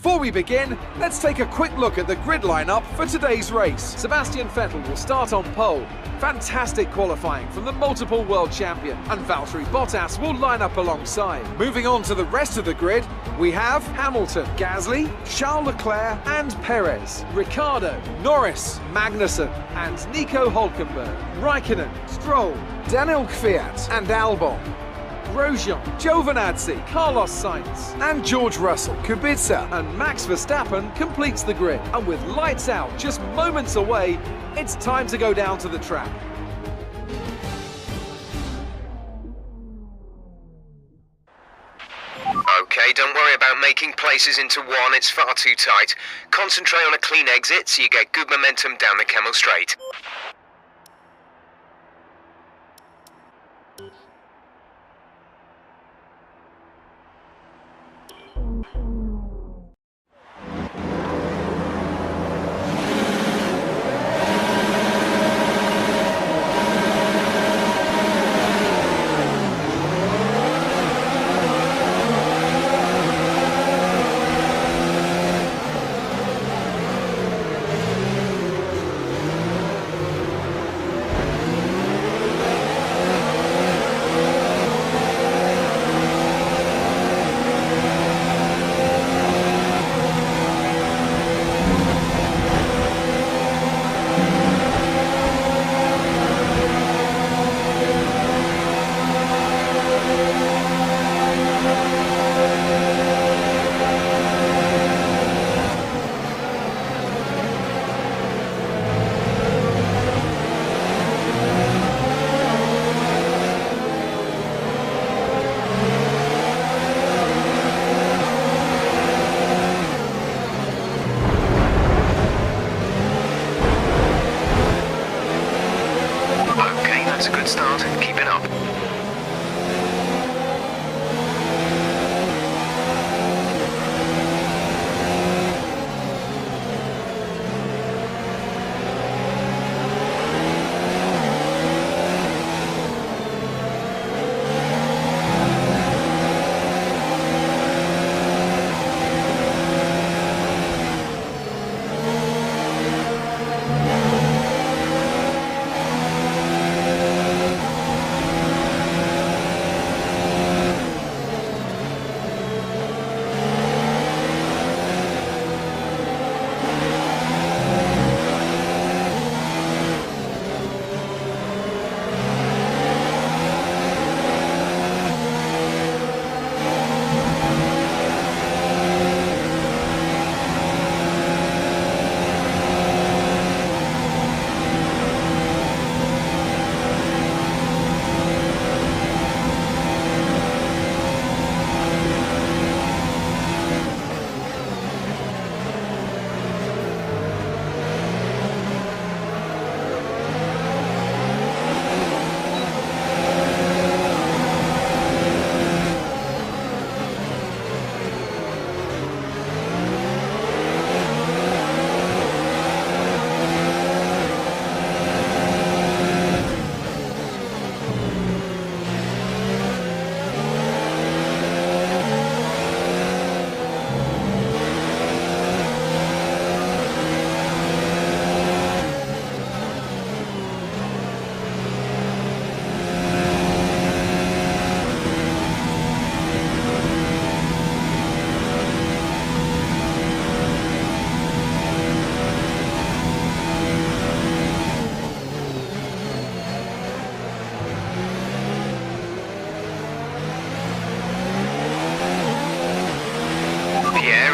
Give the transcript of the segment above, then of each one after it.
Before we begin, let's take a quick look at the grid lineup for today's race. Sebastian Vettel will start on pole. Fantastic qualifying from the multiple world champion, and Valtteri Bottas will line up alongside. Moving on to the rest of the grid, we have Hamilton, Gasly, Charles Leclerc and Perez, Ricciardo, Norris, Magnussen and Nico Hülkenberg, Raikkonen, Stroll, Daniel Kvyat and Albon, Grosjean, Giovinazzi, Carlos Sainz and George Russell, Kubica and Max Verstappen completes the grid. And with lights out just moments away, it's time to go down to the track. Okay, don't worry about making places into one, it's far too tight. Concentrate on a clean exit so you get good momentum down the Camel Straight. That's a good start. Keep it up.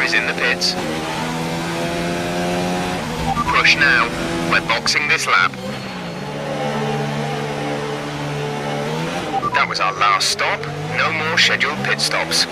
In the pits. Push now. We're boxing this lap. That was our last stop. No more scheduled pit stops.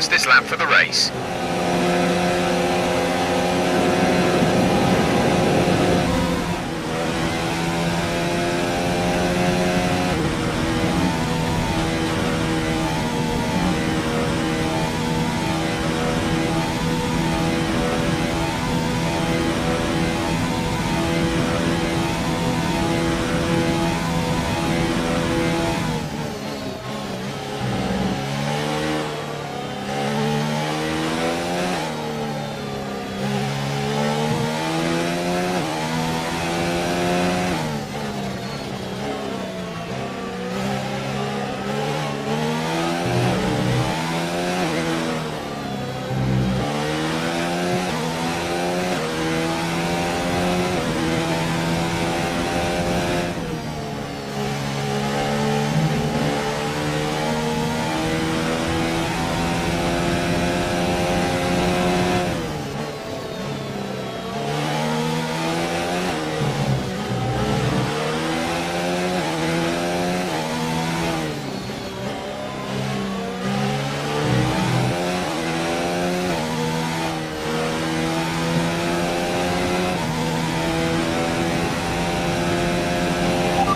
fastest lap for the race.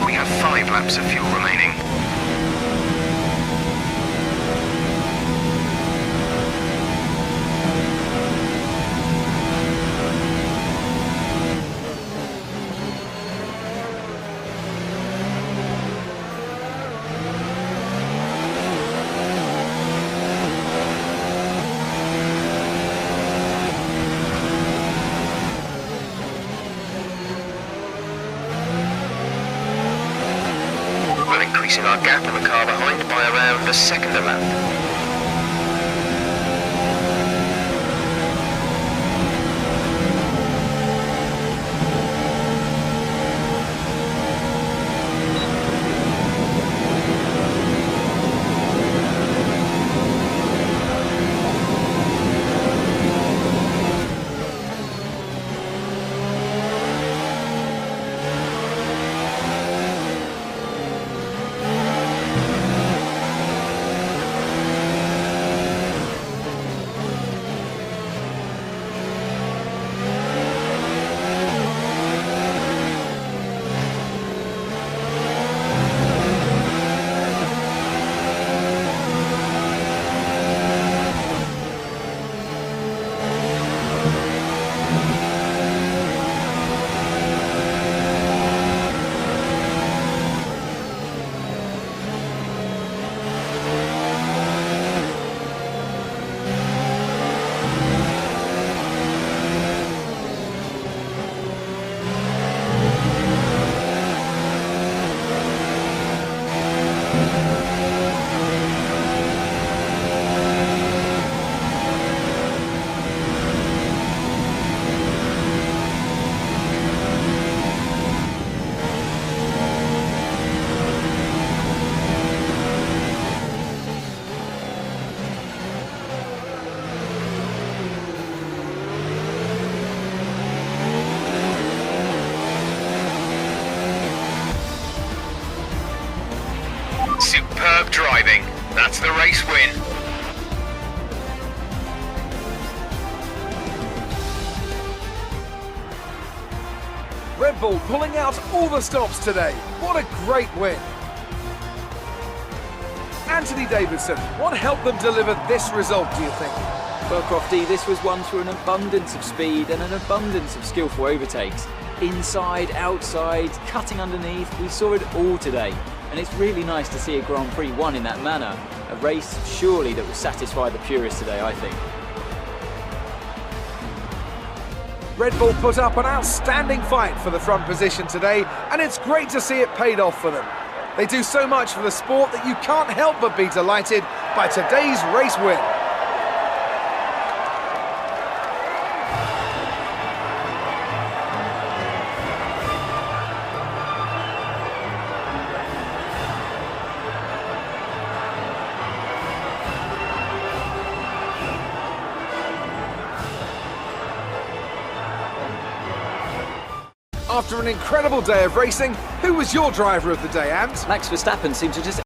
We have 5 laps of fuel remaining. We're increasing our gap on the car behind by around a second a lap. Superb driving. That's the race win. Red Bull pulling out all the stops today. What a great win. Anthony Davidson, what helped them deliver this result, do you think? Well, Crofty, this was won through an abundance of speed and an abundance of skillful overtakes. Inside, outside, cutting underneath, we saw it all today. And it's really nice to see a Grand Prix won in that manner. A race, surely, that will satisfy the purists today, I think. Red Bull put up an outstanding fight for the front position today, and it's great to see it paid off for them. They do so much for the sport that you can't help but be delighted by today's race win. After an incredible day of racing, who was your driver of the day, Ant? Max Verstappen seemed to just